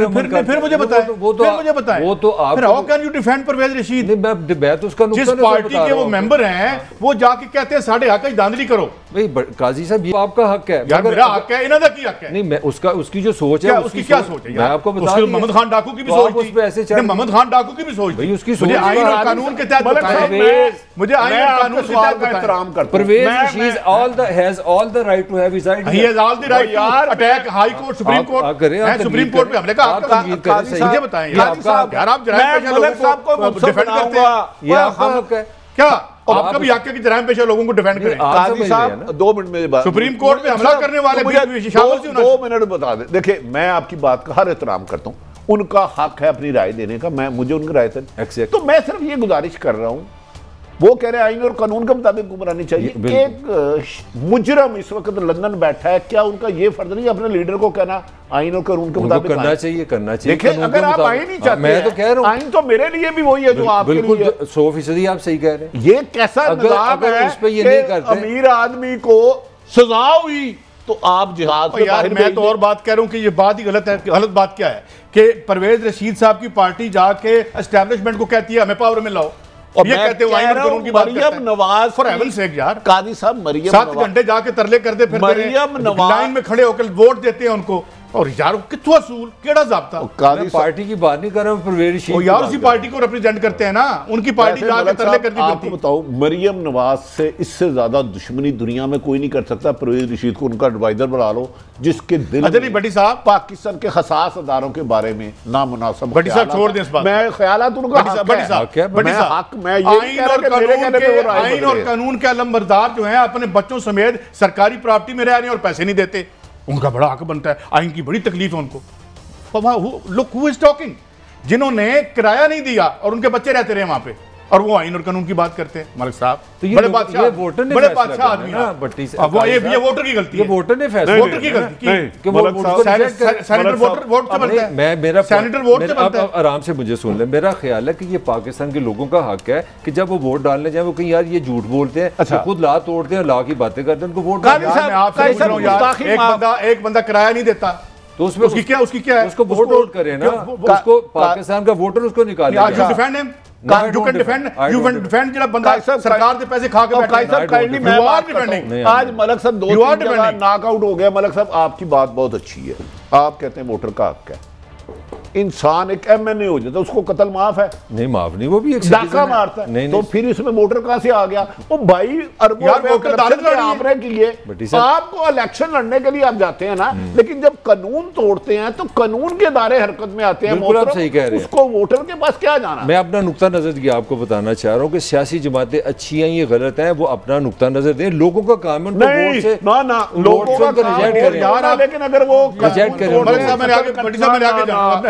फिर मुझे बताएं, वो तो आप how can you defend Parvez Rashid? मैं तो उसका जिस पार्टी के वो मेंबर हैं, वो जाके कहते हैं साढ़े हक की धांधली करो। भाई काजी साहब ये आपका हक है यार, मेरा हक है, इन्होंने की हक है नहीं। मैं उसकी जो सोच है उसकी क्या सोच है? मैं आपको बता दूं मोहम्मद खान डाकू की भी सोच थी, ऐसे मोहम्मद खान डाकू की भी सोच भाई, उसकी मुझे आईन और कानून के तहत बताएं, मुझे आईन और कानून के तहत एहतराम करता हूं। Parvez Rashid has all the right to have his idea, he has all the right to attack high court, supreme court, supreme court पे हमले का मुझे बताएं यार, आप जराइम पेशा लोगों को डिफेंड करते हैं, ये आपका हक है क्या? आपका भी हक है कि जराइम पेशा लोगों को डिफेंड करें। काजी साहब 2 मिनट में बात, सुप्रीम कोर्ट में हमला करने वाले मुझे 2 मिनट बता दे। देखिए, मैं आपकी बात का हर एहतराम करता हूँ, उनका हक है अपनी राय देने का, मुझे उनकी राय से तो मैं सिर्फ ये गुजारिश कर रहा हूँ, वो कह रहे हैं आईन और कानून के मुताबिक गुमरानी चाहिए। एक मुजरम इस वक्त लंदन बैठा है, क्या उनका ये फर्ज नहीं अपने लीडर को कहना आईन और कानून के मुताबिक करना चाहिए? देखिए, अगर आप आईन ही चाहते मैं तो कह रहा हूं, आईन तो मेरे लिए भी वही है जो आपके लिए। बिल्कुल 100% आप सही कह रहे हैं। ये कैसा निज़ाम है उस पे ये नहीं करते, अमीर आदमी को सजा हुई तो आप जिहाद से यार, मैं तो और बात कह रहा हूं कि ये बात ही गलत है। गलत बात क्या है कि परवेज रशीद साहब की पार्टी जाके एस्टैब्लिशमेंट को कहती है हमें पावर में लाओ, और ये कहते हैं Maryam Nawaz for heaven sake यार, काजी साहब मरियम 7 घंटे जाके तरले करते फिर मरियम नवाज लाइन में खड़े होकर वोट देते हैं उनको, और यार कितना असूल केड़ा ज़ाब्ता। मैं पार्टी की बात नहीं कर रहा हूं, परवेज रशीद यार उसी पार्टी को रिप्रेजेंट करते हैं ना, उनकी पार्टी जाके तरले करती है। आपको बताओ, मरियम नवाज से इससे ज्यादा दुश्मनी दुनिया में कोई नहीं कर सकता। परवेज रशीद को उनका एडवाइजर बना लो, जिसके दिल में भट्टी साहब पाकिस्तान के हसास अदारों के बारे में नामुनासिब भट्टी साहब छोड़ दें इस बात, मैं ख्यालात उनका आईन और कानून के अलमबरदार जो है अपने बच्चों समेत सरकारी प्रॉपर्टी में रह रहे हैं और पैसे नहीं देते, उनका बड़ा हक बनता है। आईन की बड़ी तकलीफ है उनको। लुक हु इज टॉकिंग, जिन्होंने किराया नहीं दिया और उनके बच्चे रहते रहे वहां पे, और वो आईन और कानून की बात करते हैं। मलिक साहब तो बड़े बादशाह, वोटर ने बड़े बादशाह आदमी ना भट्टी से, अब ये वोटर की गलती है, वोटर ने फैसला, वोटर की गलती कि वो सेनेटर वोट से बनता है। मैं मेरा सेनेटर वोट से बनता है। आराम से मुझे सुन ले, मेरा ख्याल है कि ये पाकिस्तान के लोगों का हक है कि जब वो वोट डालने जाए वो कहीं यार ये झूठ बोलते हैं, अच्छा खुद ला तोड़ते हैं, ला की बातें करते हैं, उनको वोट एक बंदा किराया नहीं देता तो उसमें उसकी क्या है, उसको वोट आउट करे ना, उसको पाकिस्तान का वोटर उसको निकाले। सरकार के पैसे खा के आज मलक साहब 2-3 जगह नॉकआउट हो गया। मलक साहब आपकी बात बहुत अच्छी है, आप कहते हैं वोटर का हक है, इंसान एक MNA हो जाता है उसको कत्ल माफ है? नहीं माफ नहीं, वो भी एक डाका मारता है। नहीं, तो फिर इसमें वोटर कहां से आ गया? वो भाई अरबों आपने किए, आपको इलेक्शन लड़ने के लिए आप जाते हैं ना, लेकिन जब कानून तोड़ते हैं तो कानून के दायरे हरकत में आते हैं। सही कह रहे हैं, उसको वोटर के पास क्या जाना? मैं अपना नुक्ता नजर ये आपको बताना चाह रहा हूँ कि सियासी जमातें अच्छी हैं ये गलत है, वो अपना नुक्ता नजर दें, लोगों का काम है लोगों का रिजेक्ट करें, लेकिन अगर वो रिजेक्ट करें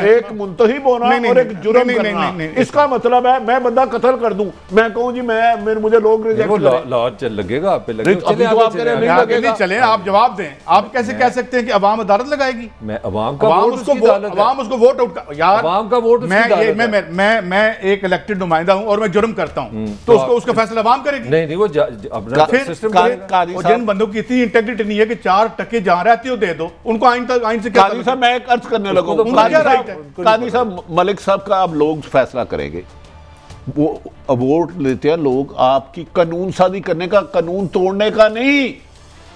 एक मुंतहिब होना और एक जुर्म करना, इसका मतलब है मैं बंदा कत्ल कर दूं, मैं कहूं जी मैं मुझे लोग रिजेक्ट करें, लॉ चल लगेगा आप पे लगे, चले आप जवाब दें। आप कैसे कह सकते हैं कि अवाम अदालत लगाएगी? मैं अवाम उसको वोट आउट यार, अवाम का वोट मैं एक इलेक्टेड नुमाइंदा हूं और मैं जुर्म करता हूं तो उसका फैसला अवाम करेगी? नहीं वो अपना सिस्टम करेगा। जिन बंदों की इतनी इंटेग्रिटी नहीं है कि 4% जहां रहते हो दे दो उनको, आइन से क्या? मैं एक अर्ज करने लगा, कादी साहब मलिक साहब का अब लोग फैसला करेंगे, वो वोट लेते हैं लोग आपकी कानून साजी करने का, कानून तोड़ने का नहीं।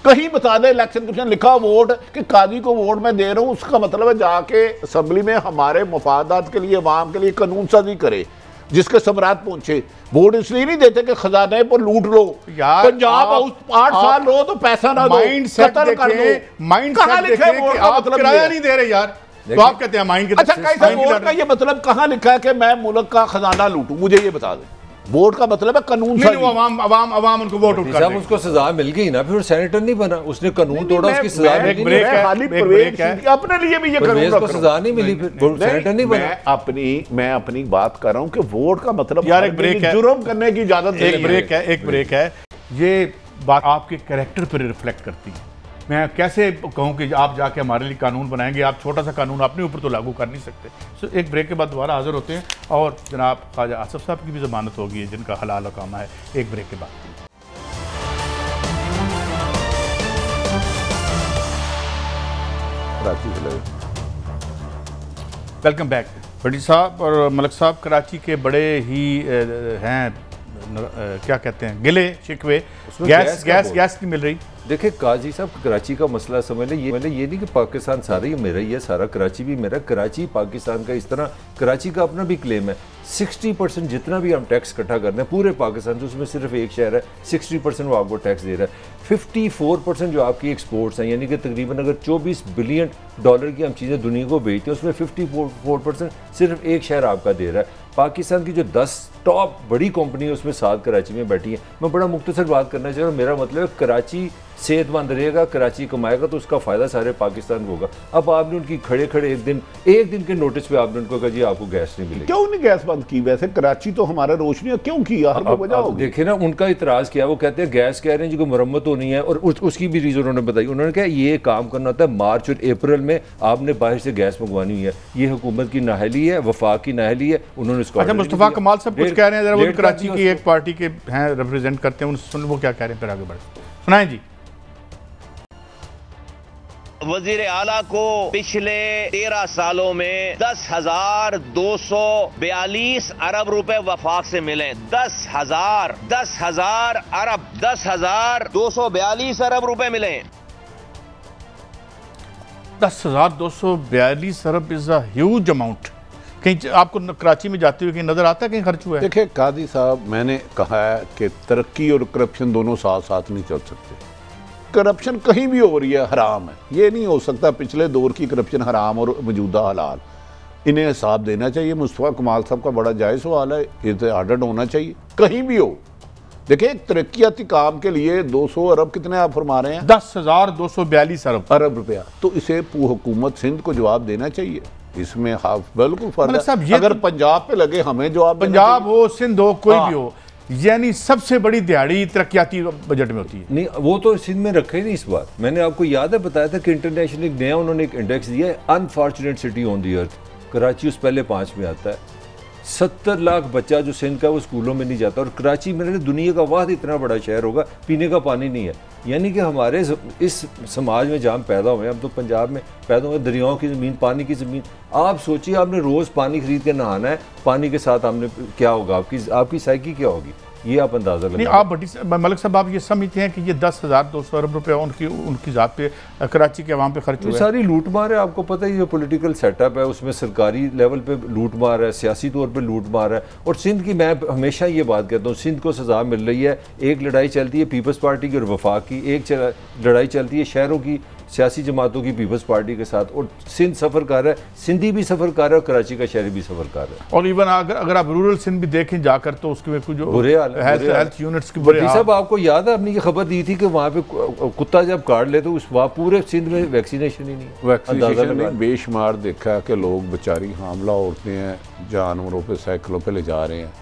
कहीं बता दे इलेक्शन कमीशन लिखा वोट कि काजी को वोट मैं दे रहा हूं, उसका मतलब है जाके असेंबली में हमारे मफादात के लिए, अवाम के लिए कानून साजी करे जिसके समरात पहुंचे। वोट इसलिए नहीं देते कि खजाने पर लूट लो यार, पंजाब 8 साल लो तो पैसा ना दो, कत्ल कर दो। माइंडसेट लिखा है आप किराया नहीं दे रहे यार, तो आप कहते हैं माइन के। अच्छा कैसा वोट का ये मतलब कहां लिखा है कि मैं मुल्क का खजाना लूटूं? मुझे ये बता दें, वोट का मतलब है कानून से अवाम उनको वोट उठा साहब उसको सजा मिल गई ना, फिर सेनेटर नहीं बना, उसने कानून तोड़ा, उसकी सजा मिल गई। अपने लिए भी ये कानून सजा नहीं मिली, फिर सेनेटर नहीं बना। मैं अपनी बात कर रहा हूं कि वोट का मतलब यार एक ब्रेक है, जुर्म करने की इजाजत एक ब्रेक है। ये बात आपके कैरेक्टर पर रिफ्लेक्ट करती है। मैं कैसे कहूं कि आप जाके हमारे लिए कानून बनाएंगे? आप छोटा सा कानून अपने ऊपर तो लागू कर नहीं सकते। सो एक ब्रेक के बाद दोबारा हाजिर होते हैं और जनाब ख्वाजा आसिफ साहब की भी जमानत होगी जिनका हलाल अकामा है। एक ब्रेक के बाद वेलकम बैक। भट्टी साहब और मलिक साहब कराची के बड़े ही हैं क्या कहते हैं गिले शिकवे, गैस नहीं मिल रही। देखिए काजी साहब, कराची का मसला समझ लें, ये नहीं कि पाकिस्तान सारा ही मेरा ही है, सारा कराची भी मेरा, कराची पाकिस्तान का। इस तरह कराची का अपना भी क्लेम है। 60% जितना भी हम टैक्स इकट्ठा करते हैं पूरे पाकिस्तान से, उसमें सिर्फ एक शहर है 60% वो आपको टैक्स दे रहा है। 54% जो आपकी एक्सपोर्ट्स हैं, यानी कि तकरीबन अगर $24 बिलियन की हम चीज़ें दुनिया को बेचते हैं, उसमें 54% सिर्फ एक शहर आपका दे रहा है। पाकिस्तान की जो 10 टॉप बड़ी कंपनी है उसमें 7 कराची में बैठी है। मैं बड़ा मुख्तसर बात करना चाह रहा हूँ, मेरा मतलब है कराची सेहतमंद रहेगा, कराची कमाएगा तो उसका फ़ायदा सारे पाकिस्तान को होगा। अब आपने उनकी खड़े खड़े एक दिन के नोटिस पे आपने उनको कहा जी आपको गैस नहीं मिलेगी। क्यों नहीं गैस बंद की? वैसे कराची तो हमारा रोशनी है, क्यों की? देखिए ना, उनका इतराज़ किया, वो कहते हैं गैस कह रहे हैं जी को मरम्मत होनी है, और उसकी भी रीज़न उन्होंने बताई। उन्होंने कहा ये काम करना होता है मार्च और अप्रैल में, आपने बाहर से गैस मंगवानी हुई है, ये हुकूमत की नाहली है, वफाक की नाहली है। उन्होंने इसको अच्छा, मुस्तफ़ा कमाल साहब कुछ कह रहे हैं, जरा वो कराची की एक पार्टी के हैं, रिप्रेजेंट करते हैं, सुन वो क्या कह रहे हैं, फिर आगे बढ़े सुनाएं जी। वजीर आला को पिछले 13 सालों में 10,242 अरब रुपए वफाक से मिले। 10,000 अरब 10,242 अरब रुपए मिले। 10,242 अरब इज अ ह्यूज अमाउंट। कहीं आपको कराची में जाते हुए कहीं नजर आता है कहीं खर्च हुआ है? देखिए कादी साहब, मैंने कहा है कि तरक्की और करप्शन दोनों साथ साथ नहीं चल सकते। करप्शन कहीं भी हो रही है, हराम है, ये नहीं हो सकता पिछले दौर की करप्शन हराम और मौजूदा हलाल। इन्हें हिसाब देना चाहिए। मुस्तफ़ा कमाल साहब का बड़ा जायज़ सवाल है, इसे ऑडिट होना चाहिए कहीं भी हो। देखिए तरक्याती काम के लिए 200 अरब कितने आप फरमा रहे हैं? 10,242 अरब रुपया। तो इसे हुकूमत सिंध को जवाब देना चाहिए। इसमें बिल्कुल फर्क है। अगर पंजाब पे लगे हमें जवाब, पंजाब हो सिंध हो कोई भी हो, यानी सबसे बड़ी दिहाड़ी तरक्याती बजट में होती है। नहीं, वो तो सिंध में रखे नहीं इस बार। मैंने आपको याद है बताया था कि इंटरनेशनल एक नया उन्होंने एक इंडेक्स दिया है, अनफॉर्चुनेट सिटी ऑन दी अर्थ। कराची उस पहले 5 में आता है। 70 लाख बच्चा जो सिंध का वो स्कूलों में नहीं जाता, और कराची मेरे दुनिया का वाहिद इतना बड़ा शहर होगा पीने का पानी नहीं है। यानी कि हमारे इस समाज में जहाँ हम पैदा हुए, हम तो पंजाब में पैदा हुए, दरियाओं की ज़मीन, पानी की ज़मीन। आप सोचिए आपने रोज़ पानी खरीद के नहाना है, पानी के साथ हमने क्या होगा, आपकी साइकी क्या होगी, ये आप अंदाजा नहीं। आप मलिक साहब आप ये समझते हैं कि ये 10,200 अरब रुपए उनकी ज़ात पे कराची के अवाम पे खर्च हुआ है? सारी लूट मार है। आपको पता है ये पॉलिटिकल सेटअप है, उसमें सरकारी लेवल पे लूट मार है, सियासी तौर पे लूट मार है। और सिंध की मैं हमेशा ये बात कहता हूँ, सिंध को सज़ा मिल रही है। एक लड़ाई चलती है पीपल्स पार्टी की और वफाक की, एक लड़ाई चलती है शहरों की सियासी जमातों की पीपल्स पार्टी के साथ, और सिंध सफ़र कर रहा है, सिंधी भी सफ़र कर रहा है और कराची का शहरी भी सफ़र कर रहा है। और इवन अगर आप रूरल सिंध भी देखें जाकर तो उसके कुछ बुरे हाल हेल्थ यूनिट्स की बुरे हाल। सब आपको याद है, आपने ये खबर दी थी कि वहाँ पे कुत्ता जब काट ले तो उस वहाँ पूरे सिंध में वैक्सीनेशन ही नहीं। वैक्सीनेशन नहीं, बेशुमार देखा कि लोग बेचारी हामला औरतें हैं जानवरों पे साइकिलों पे ले जा रहे हैं।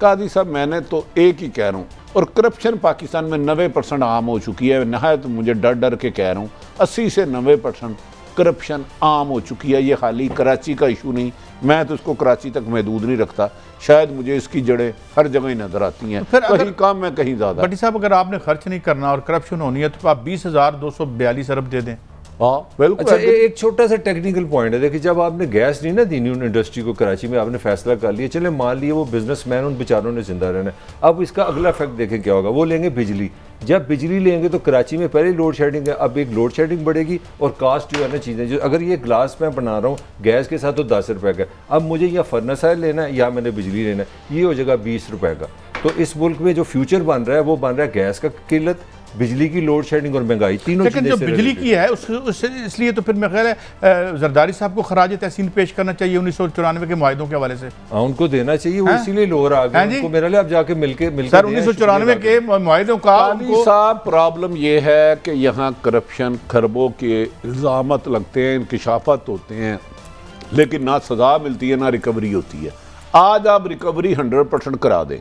कादी साहब मैंने तो एक ही कह रहा हूँ, और करप्शन पाकिस्तान में 90% आम हो चुकी है। नहायत मुझे डर डर के कह रहा हूँ, 80 से 90% करप्शन आम हो चुकी है। ये खाली कराची का इशू नहीं, मैं तो इसको कराची तक महदूद नहीं रखता। शायद मुझे इसकी जड़ें हर जगह ही नजर आती हैं, कहीं कम है कहीं ज़्यादा। भट्टी साहब अगर आपने खर्च नहीं करना और करप्शन होनी है तो आप 20,242 अरब दे दें। हाँ बिल्कुल। अच्छा, एक छोटा सा टेक्निकल पॉइंट है। देखिए जब आपने गैस नहीं ना दी उन इंडस्ट्री को कराची में, आपने फैसला कर लिया, चले मान लिए वो बिजनेसमैन उन बेचारों ने जिंदा रहना है। अब इसका अगला इफेक्ट देखें क्या होगा, वो लेंगे बिजली। जब बिजली लेंगे तो कराची में पहले लोड शेडिंग है, अब एक लोड शेडिंग बढ़ेगी, और कास्ट जो है ना चीज़ें, जो अगर ये ग्लास मैं बना रहा हूँ गैस के साथ तो 10 रुपये का, अब मुझे या फर्नेस ऑयल लेना है या मैंने बिजली लेना है, ये हो जाएगा 20 रुपये का। तो इस मुल्क में जो फ्यूचर बन रहा है वो बन रहा है गैस का किल्लत, बिजली की लोड शेडिंग और महंगाई, तीनों। लेकिन जो बिजली की है उससे इसलिए तो फिर मेरा ख्याल है जरदारी साहब को खराज तहसीन पेश करना चाहिए 1994 के मुआहदों के हवाले से। हाँ उनको देना चाहिए, वो इसीलिए लोग आ गए उनको मेरे लिए। अब जाके मिलके सर 1994 के मुआहदों का साहब प्रॉब्लम ये है कि यहाँ करप्शन खरबों के इल्जामत लगते हैं, इंकशाफत होते हैं, लेकिन ना सजा मिलती है ना रिकवरी होती है। आज आप रिकवरी 100% करा दें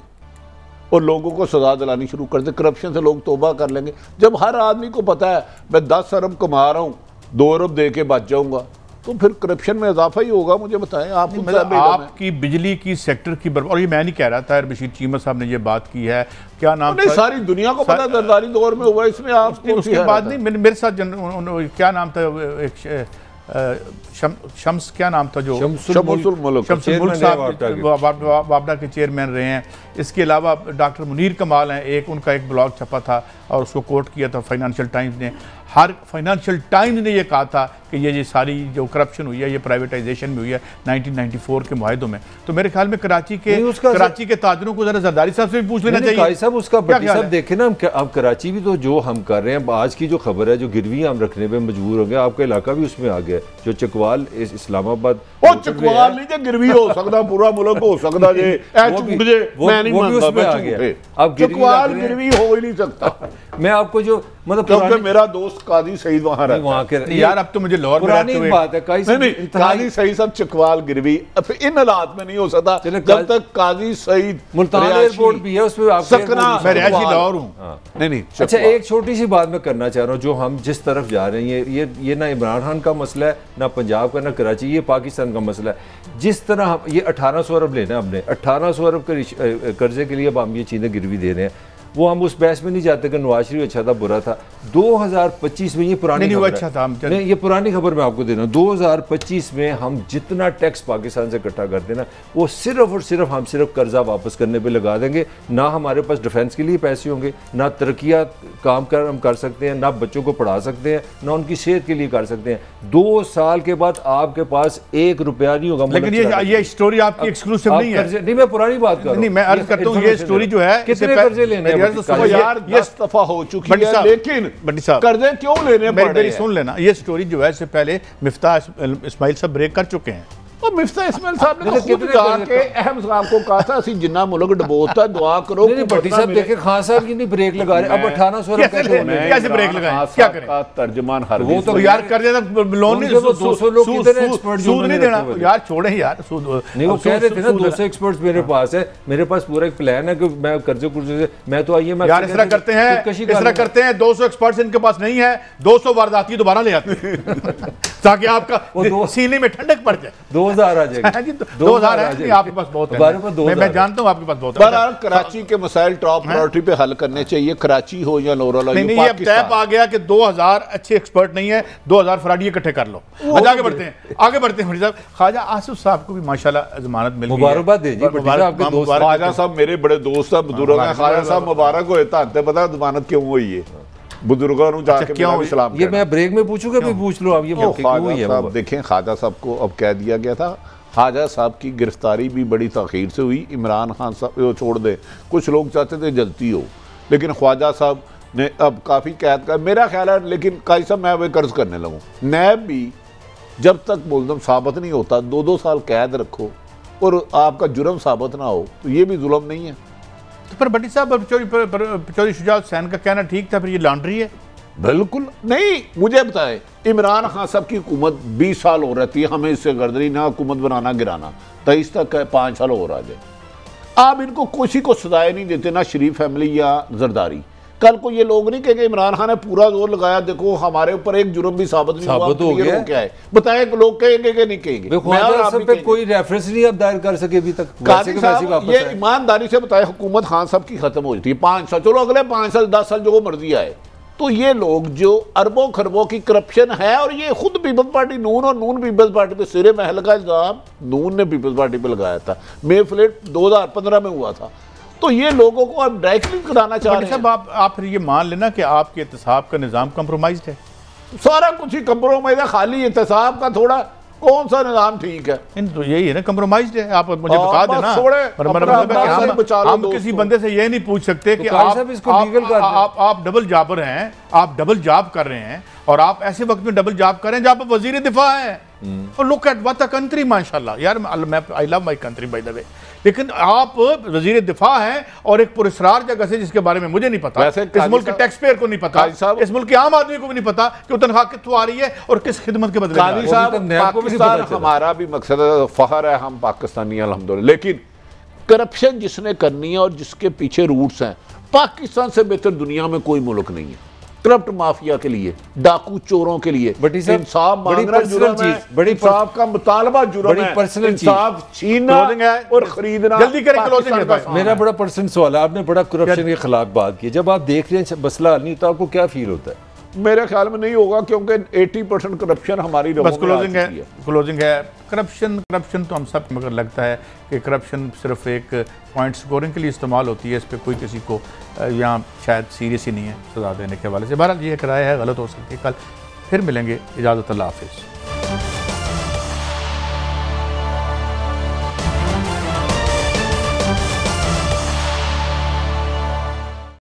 और लोगों को सजा दिलानी शुरू कर दे, करप्शन से लोग तौबा कर लेंगे। जब हर आदमी को पता है मैं 10 अरब कमा रहा हूँ, 2 अरब दे के बच जाऊंगा, तो फिर करप्शन में इजाफा ही होगा। मुझे बताएं आप, आपकी बिजली की सेक्टर की और ये मैं नहीं कह रहा था, बशीर चीमा साहब ने ये बात की है, क्या नाम नहीं सारी दुनिया को पता जरदारी दौर में हुआ, इसमें आप उसके बाद नहीं मेरे साथ क्या नाम था, एक शम्स क्या नाम था जो शमसुल मुल्क साहब वापडा के चेयरमैन रहे हैं। इसके अलावा डॉक्टर मुनीर कमाल हैं, उनका एक ब्लॉग छपा था और उसको कोट किया था फाइनेंशियल टाइम्स ने। हर फाइनेंशियल टाइम्स ने ये कहा था कि ये सारी जो करप्शन हुई है ये प्राइवेटाइजेशन में हुई है 1994 के मुआहदों में। तो मेरे ख्याल में कराची के ताजरों को जरा जरदारी साहब से भी पूछ लेना चाहिए। साहब उसका भट्टी साहब देखे ना, अब कराची भी तो जो हम कर रहे हैं, आज की जो खबर है जो गिरवी हम रखने पे मजबूर हो गया, आपका इलाका भी उसमें आ गया, जो चकवाल इस्लामाबाद चकवाल नहीं जो गिरवी हो सकता, पूरा मुल्क हो सकता जे मैं नहीं मानता, अब चकवाल गिरवी हो ही नहीं सकता। मैं आपको जो मतलब क्योंकि मेरा दोस्त काजी सईद वहां रहता वहां के यार, अब तो मुझे लाहौर में रहते हुए बात है काजी सईद साहब चकवाल गिरवी इन हालात में नहीं हो सकता जब तक काजी सईद मुल्तान एयरपोर्ट भी है उसमें मैं रिहायशी लाहौर हूं। नहीं अच्छा, एक छोटी सी बात मैं करना चाह रहा हूं, जो हम जिस तरफ जा रहे हैं ये ना इमरान खान का मसला है, ना पंजाब का, ना कराची, ये पाकिस्तान का मसला है। जिस तरह हम ये 1800 अरब लेना, हमने 1800 अरब कर्जे के लिए अब हम ये चीजें गिरवी दे रहे हैं, वो हम उस बहस में नहीं जाते कि नवाज शरीफ अच्छा था बुरा था। 2025 में ये पुरानी खबर अच्छा था, नहीं, ये पुरानी खबर मैं आपको दे रहा हूँ। 2025 में हम जितना टैक्स पाकिस्तान से इकट्ठा करते ना, वो सिर्फ और सिर्फ हम सिर्फ कर्जा वापस करने पे लगा देंगे। ना हमारे पास डिफेंस के लिए पैसे होंगे, ना तरक्या काम हम कर सकते हैं, ना बच्चों को पढ़ा सकते हैं, ना उनकी सेहत के लिए कर सकते हैं। 2 साल के बाद आपके पास 1 रुपया नहीं होगा। लेकिन ये स्टोरी आपकी एक्सक्लूसिव नहीं है। नहीं, मैं पुरानी बात कर रहा हूं। मैं अर्ज करता हूं, ये स्टोरी जो है कितने कर्जे लेने यार 10 दफा हो चुकी है, लेकिन कर्जे क्यों लेने पड़ रहे हैं? सुन लेना, ये स्टोरी जो है इससे पहले मिफ्ता इस्माइल साहब ब्रेक कर चुके हैं। और मिफ्ता इस्माइल साहब ने खुद जाके अहम साहब को कहा था असि जिन्ना मुल्क डबोता दुआ करो। नहीं, भट्टी साहब देखे खान साहब की नहीं ब्रेक लगा रहे, अब 1800 कैसे ब्रेक लगाए, क्या करें? का तर्जुमान हर वो तो यार कर देना, लोन नहीं, 200 लोग कितने एक्सपर्ट सूद नहीं देना यार, छोड़े यार सूद नहीं। वो कह रहे थे ना 200 एक्सपर्ट्स मेरे पास है, मेरे पास पूरा एक प्लान है कि मैं कर्जे कुर्जे से मैं तो आइए यार इस तरह करते हैं 200 एक्सपर्ट्स इनके पास नहीं है, 200 वारदाती दोबारा ले आते हैं ताकि आपका सीने में ठंडक पड़ जाए। 2000 आ जाएगा, 2000 है आपके पास बहुत है, मैं जानता हूं आपके पास बहुत है। कराची के मसाइल टॉप प्रायोरिटी पे हल करने चाहिए, कराची हो या लोरला। नहीं, ये तय आ गया कि 2000 अच्छे एक्सपर्ट नहीं है, 2000 फराडी इकट्ठे कर लो। आगे बढ़ते हैं ख्वाजा आसिफ साहब को भी माशाल्लाह जमानत मिल गई, मुबारकबाद दीजिए। ख्वाजा साहब मेरे बड़े दोस्त हैं, बुजुर्ग हैं। ख्वाजा साहब मुबारक हो, पता जमानत क्यों हुई है? बुजुर्गों को जाके क्यों सलाम, ये मैं ब्रेक में पूछूंगा, भी पूछ लो आप। ये देखें, ख्वाजा साहब को अब कह दिया गया था। ख्वाजा साहब की गिरफ्तारी भी बड़ी तखीर से हुई। इमरान खान साहब छोड़ दे, कुछ लोग चाहते थे जल्दी हो, लेकिन ख्वाजा साहब ने अब काफ़ी कैद का मेरा ख्याल है। लेकिन काजी साहब मैं वही कर्ज करने लगूँ, नैब भी जब तक मुल्ज़िम साबित नहीं होता 2-2 साल कैद रखो और आपका जुर्म साबित ना हो, तो ये भी जुल्म नहीं है? तो पर भट्टी साहब चौधरी शुजात हुसैन का कहना ठीक था, फिर ये लॉन्ड्री है? बिल्कुल नहीं। मुझे बताएं, इमरान खान साहब की हुकूमत 20 साल हो रहती है, हमें इससे गर्दनी ना हुकूमत बनाना गिराना, 23 तक 5 साल हो रहा जाए। आप इनको किसी को सजाएं नहीं देते, ना शरीफ फैमिली या जरदारी। कल को ये लोग नहीं कहेंगे इमरान खान ने पूरा जोर लगाया, देखो हमारे ऊपर एक जुर्म भी साबित नहीं हुआ, हो गया क्या है बताएं, लोग कहेंगे कि नहीं कहेंगे? कोई रेफरेंस नहीं अब दायर कर सके अभी तक। ये ईमानदारी से बताए, हुकूमत खान साहब की खत्म हो जाती है 5 साल, चलो अगले 5 साल 10 साल जो मर्जी आए। तो ये लोग जो अरबों खरबों की करप्शन है, और ये खुद पीपल्स पार्टी नून और नून पीपल्स पार्टी पे सिरे महल का इल्जाम नून ने पीपल्स पार्टी पे लगाया था, मेफ्लेट 2015 में हुआ था। तो ये लोगों को अब डायरेक्टली कराना चाह रहे हैं। आप फिर ये मान लेना कि आपके एहतसाब का निज़ाम कंप्रोमाइज्ड है, सारा कुछ ही कंप्रोमाइज है, खाली एहतसाब का थोड़ा कौन सा निजाम ठीक है? तो यही है ना, कंप्रोमाइज्ड है। आप मुझे बता देना, हम किसी बंदे से ये नहीं पूछ सकते कि आप डबल जॉबर हैं, आप डबल जॉब कर रहे हैं, और आप ऐसे वक्त में डबल जॉब कर रहे हैं जब आप वजीर दिफा हैं। और look at what a country, माशाल्लाह यार, मैं I love my country by the way. लेकिन आप वजीर दिफा हैं और एक पुरस्कार जगह से, जिसके बारे में मुझे नहीं पता, इस मुल्क के टैक्स पेयर को नहीं पता, इस मुल्क के आम आदमी को भी नहीं पता कि तनख्वाह कितों आ रही है और किस खिदमत के बदले। पाकिस्तान हमारा भी मकसद है, फखर है, हम पाकिस्तानी अल्हम्दुलिल्लाह। लेकिन करप्शन जिसने करनी है और जिसके पीछे रूट्स हैं, पाकिस्तान से बेहतर दुनिया में कोई मुल्क नहीं है। करप्ट माफिया के लिए, डाकू चोरों के लिए इंसाफ मांगना जुर्म है, बड़ी इंसाफ का मुतालबा जुर्म है, इंसाफ छीनना और खरीदना। जल्दी करें, क्लोजिंग। मेरा बड़ा पर्सनल सवाल है, आपने बड़ा करप्शन के खिलाफ बात की, जब आप देख रहे हैं मसला नहीं तो आपको क्या फील होता है? मेरे ख्याल में नहीं होगा, क्योंकि 80% करप्शन हमारी बस क्लोजिंग है। करप्शन तो हम सब, मगर लगता है कि करप्शन सिर्फ एक पॉइंट स्कोरिंग के लिए इस्तेमाल होती है। इस पर कोई किसी को यहाँ शायद सीरियस ही नहीं है सजा देने के हवाले से। बहरहाल ये एक राय है, गलत हो सकती है। कल फिर मिलेंगे। इजाज़त, अल्लाह हाफिज़।